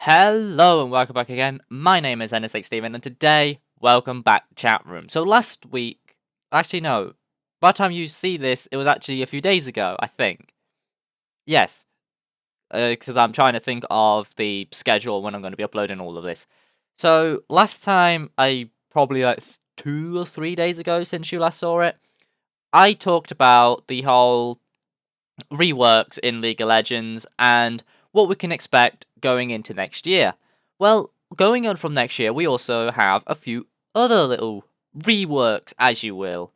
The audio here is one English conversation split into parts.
Hello and welcome back again. My name is NSX and today, welcome back to chat room. So last week, actually no, by the time you see this, it was actually a few days ago, I think. Yes, because I'm trying to think of the schedule when I'm going to be uploading all of this. So last time, probably like 2 or 3 days ago since you last saw it, I talked about the whole reworks in League of Legends and what we can expect going into next year. Well, going on from next year, we also have a few other little reworks, as you will,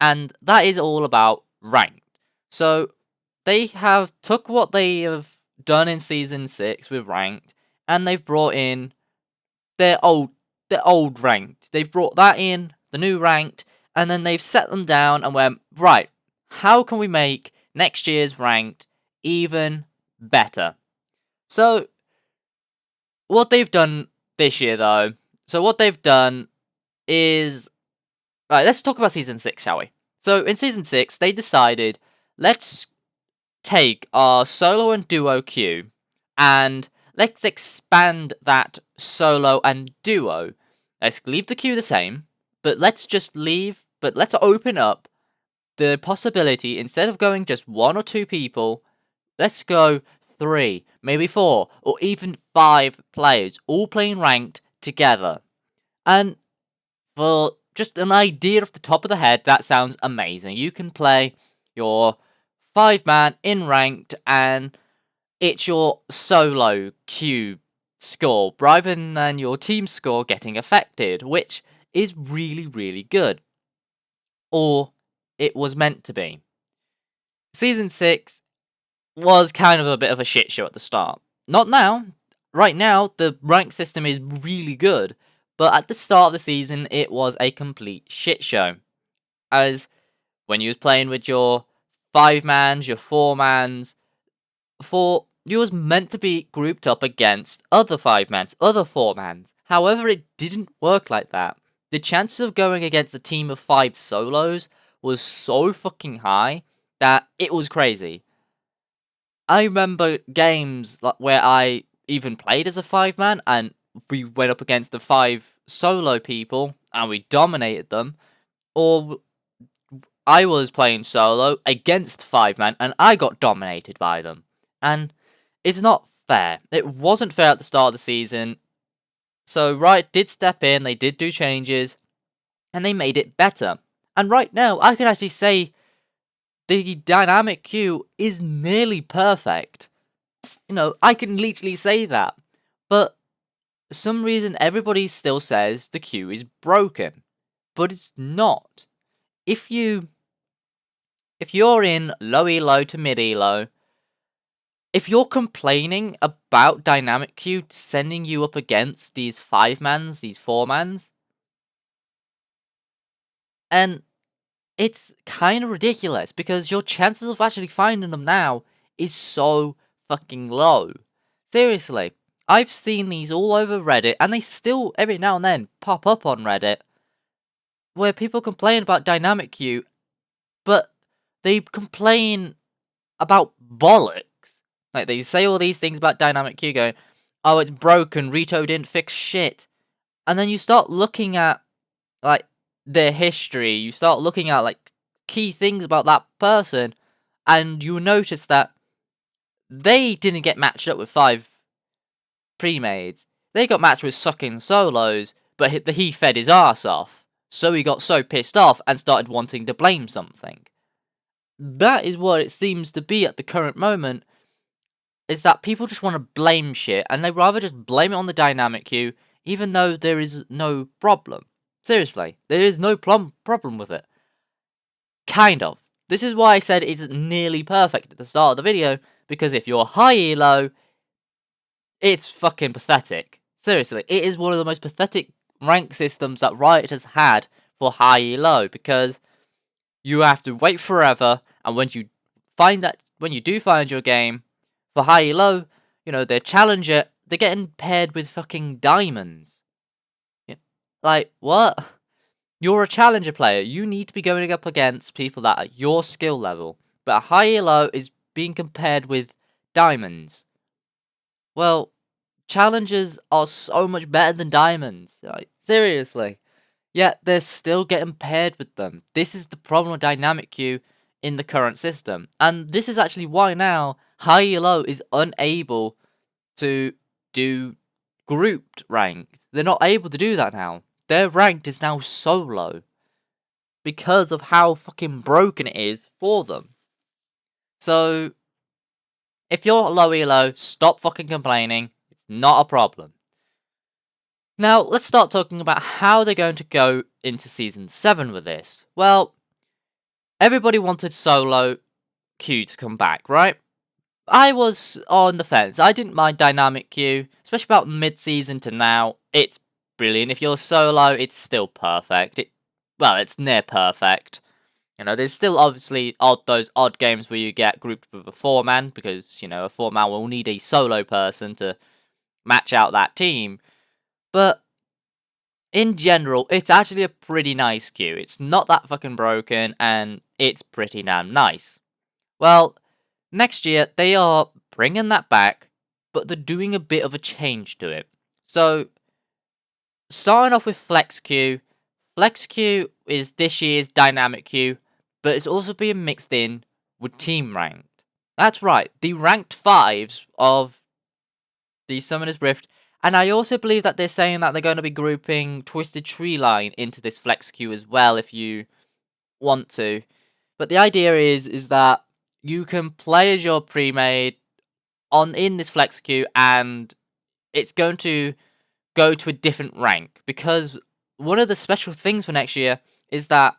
and that is all about ranked. So they have took what they have done in season 6 with ranked, and they've brought in their old ranked. They've brought that in, the new ranked, and then they've set them down and went, right, how can we make next year's ranked even better? So, what they've done this year, though, what they've done is. Right, let's talk about Season 6, shall we? So, in Season 6, they decided, let's take our solo and duo queue, and let's expand that solo and duo. Let's leave the queue the same, but let's open up the possibility, instead of going just 1 or 2 people, let's go 3, maybe 4, or even 5 players, all playing ranked together. And for just an idea off the top of the head, that sounds amazing. You can play your 5-man in ranked, and it's your solo queue score, rather than your team score getting affected, which is really, really good. Or it was meant to be. Season 6 was kind of a bit of a shit show at the start. Not now. Right now, the rank system is really good. But at the start of the season, it was a complete shit show. As when you was playing with your 5-mans, your 4-mans, you was meant to be grouped up against other 5-mans, other 4-mans. However, it didn't work like that. The chances of going against a team of 5 solos was so fucking high that it was crazy. I remember games where I even played as a 5-man and we went up against the 5 solo people and we dominated them, or I was playing solo against 5-man and I got dominated by them. And it's not fair. It wasn't fair at the start of the season. So Riot did step in, they did do changes, and they made it better. And right now, I could actually say the dynamic queue is nearly perfect. I can literally say that. But for some reason, everybody still says the queue is broken. But it's not. If you're in low elo to mid elo, if you're complaining about dynamic queue sending you up against these 5-mans, these 4-mans, and it's kind of ridiculous, because your chances of actually finding them now is so fucking low. Seriously, I've seen these all over Reddit, and they still every now and then pop up on Reddit, where people complain about dynamic queue, but they complain about bollocks. Like, they say all these things about dynamic queue, going, oh, it's broken, Rito didn't fix shit. And then you start looking at, like, their history, you start looking at, like, key things about that person, and you notice that they didn't get matched up with 5 pre-mades. They got matched with sucking solos, but he fed his arse off. So he got so pissed off and started wanting to blame something. That is what it seems to be at the current moment, is that people just want to blame shit, and they rather just blame it on the dynamic queue, even though there is no problem. Seriously, there is no problem with it. Kind of. This is why I said it's nearly perfect at the start of the video, because if you're high elo, it's fucking pathetic. Seriously, it is one of the most pathetic rank systems that Riot has had for high elo, because you have to wait forever, and when you do find your game for high elo, their challenger, they're getting paired with fucking diamonds. Like, what? You're a challenger player. You need to be going up against people that are your skill level. But high elo is being compared with diamonds. Well, Challenges are so much better than diamonds. Like, seriously. Yet they're still getting paired with them. This is the problem with dynamic queue in the current system. And this is actually why now high elo is unable to do grouped ranked. They're not able to do that now. Their ranked is now solo because of how fucking broken it is for them. So if you're low elo, stop fucking complaining. It's not a problem. Now, let's start talking about how they're going to go into Season 7 with this. Well, everybody wanted solo queue to come back, right? I was on the fence. I didn't mind dynamic queue, especially about mid-season to now. It's brilliant. If you're solo, it's still perfect. It's near perfect. You know, there's still obviously those odd games where you get grouped with a 4-man, because, you know, a 4-man will need a solo person to match out that team. But in general, it's actually a pretty nice queue. It's not that fucking broken, and it's pretty damn nice. Well, next year, they are bringing that back, but they're doing a bit of a change to it. So, starting off with Flex Queue. Flex Queue is this year's dynamic queue, but it's also being mixed in with Team Ranked. That's right, the Ranked 5s of the Summoner's Rift. And I also believe that they're saying that they're going to be grouping Twisted Tree Line into this Flex Queue as well, if you want to. But the idea is that you can play as your pre-made in this Flex Queue, and it's going to go to a different rank, because one of the special things for next year is that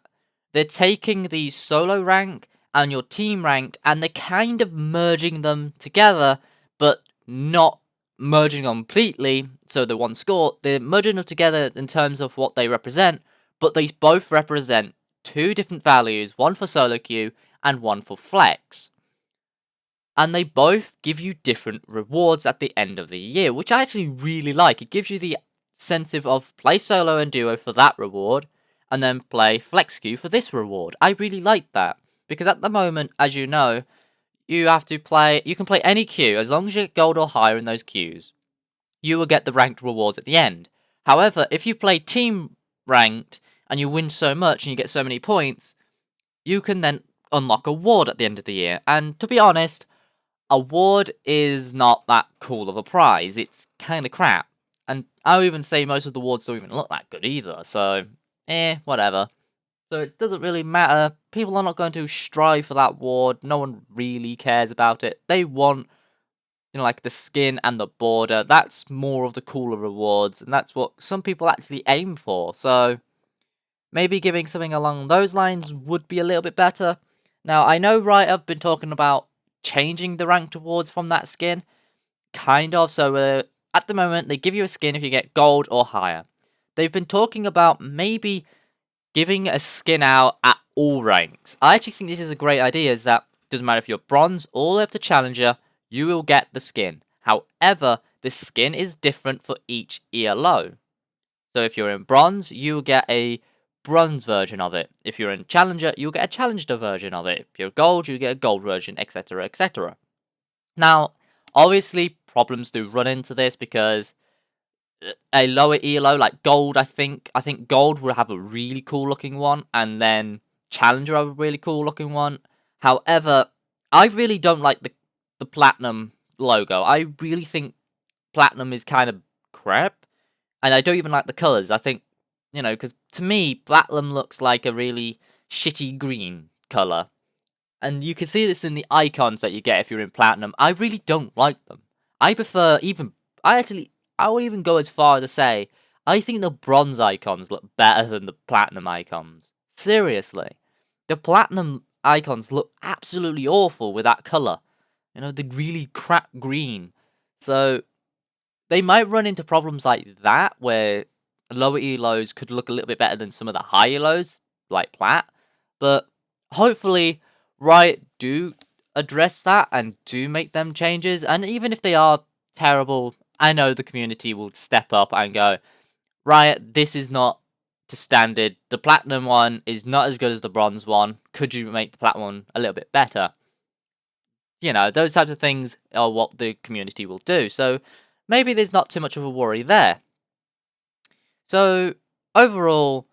they're taking the solo rank and your team ranked, and they're kind of merging them together, but not merging them completely, so the one score. They're merging them together in terms of what they represent, but they both represent two different values, one for solo queue and one for flex. And they both give you different rewards at the end of the year, which I actually really like. It gives you the incentive of play solo and duo for that reward, and then play flex queue for this reward. I really like that, because at the moment, as you know, you can play any queue, as long as you get gold or higher in those queues, you will get the ranked rewards at the end. However, if you play team ranked, and you win so much and you get so many points, you can then unlock a ward at the end of the year. And to be honest, a ward is not that cool of a prize. It's kind of crap. And I'll even say most of the wards don't even look that good either. So, whatever. So it doesn't really matter. People are not going to strive for that ward. No one really cares about it. They want, like the skin and the border. That's more of the cooler rewards. And that's what some people actually aim for. So maybe giving something along those lines would be a little bit better. Now, I know Riot have been talking about changing the ranked rewards from that skin. Kind of. So at the moment, they give you a skin if you get gold or higher. They've been talking about maybe giving a skin out at all ranks. I actually think this is a great idea, is that doesn't matter if you're bronze all the way up to challenger, you will get the skin. However, the skin is different for each ELO. So if you're in bronze, you'll get a bronze version of it. If you're in challenger, you'll get a challenger version of it. If you're gold, you get a gold version, etc, etc. Now, obviously, problems do run into this, because a lower ELO like gold, I think gold will have a really cool looking one, and then challenger have a really cool looking one. However, I really don't like the platinum logo. I really think platinum is kind of crap, and I don't even like the colors. I think, because to me, platinum looks like a really shitty green color, and you can see this in the icons that you get if you're in platinum. I really don't like them. I prefer I would even go as far to say, I think the bronze icons look better than the platinum icons. Seriously. The platinum icons look absolutely awful with that colour. The really crap green. So, they might run into problems like that, where lower elos could look a little bit better than some of the high elos, like plat. But, hopefully, Riot do address that and do make them changes. And even if they are terrible, I know the community will step up and go, Riot, this is not to standard. The platinum one is not as good as the bronze one. Could you make the platinum one a little bit better? Those types of things are what the community will do. So maybe there's not too much of a worry there. So, overall,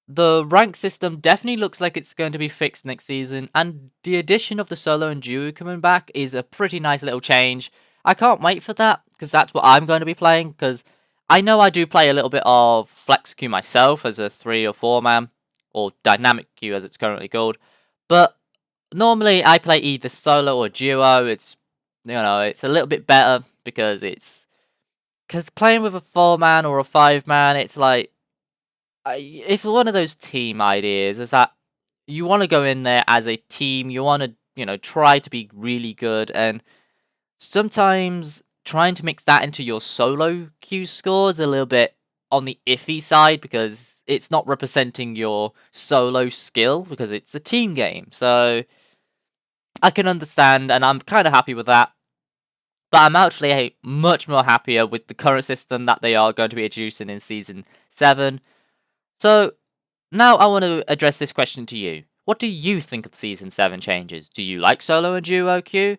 the rank system definitely looks like it's going to be fixed next season, and the addition of the solo and duo coming back is a pretty nice little change. I can't wait for that, because that's what I'm going to be playing, because I know I do play a little bit of flex queue myself as a 3 or 4 man, or dynamic queue as it's currently called, but normally I play either solo or duo. It's, it's a little bit better, because playing with a 4 man or a 5 man, it's like, it's one of those team ideas, is that you want to go in there as a team, you want to, try to be really good, and sometimes trying to mix that into your solo queue score is a little bit on the iffy side, because it's not representing your solo skill, because it's a team game. So I can understand, and I'm kind of happy with that. But I'm actually much more happier with the current system that they are going to be introducing in Season 7. So, now I want to address this question to you. What do you think of Season 7 changes? Do you like solo and duo queue?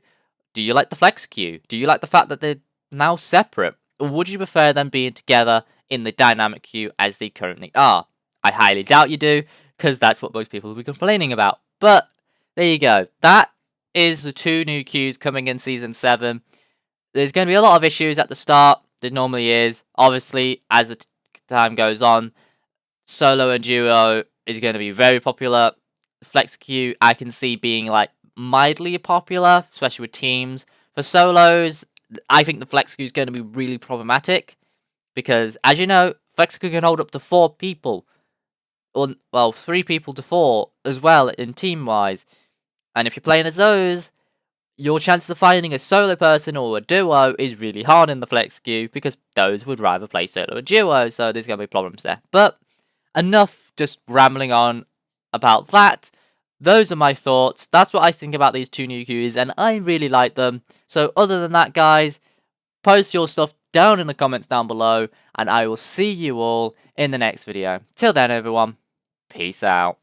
Do you like the flex queue? Do you like the fact that they're now separate? Or would you prefer them being together in the dynamic queue as they currently are? I highly doubt you do, because that's what most people will be complaining about. But, there you go. That is the 2 new queues coming in Season 7. There's going to be a lot of issues at the start. There normally is. Obviously, as the time goes on, solo and duo is going to be very popular. Flex queue, I can see being like mildly popular, especially with teams. For solos, I think the flex queue is going to be really problematic, because, as you know, flex queue can hold up to 4 people, or, well, 3 people to 4 as well in team wise. And if you're playing as those, your chances of finding a solo person or a duo is really hard in the flex queue, because those would rather play solo or duo, so there's going to be problems there. But enough just rambling on about that. Those are my thoughts. That's what I think about these 2 new queues, and I really like them. So other than that, guys, post your stuff down in the comments down below, and I will see you all in the next video. Till then, everyone, peace out.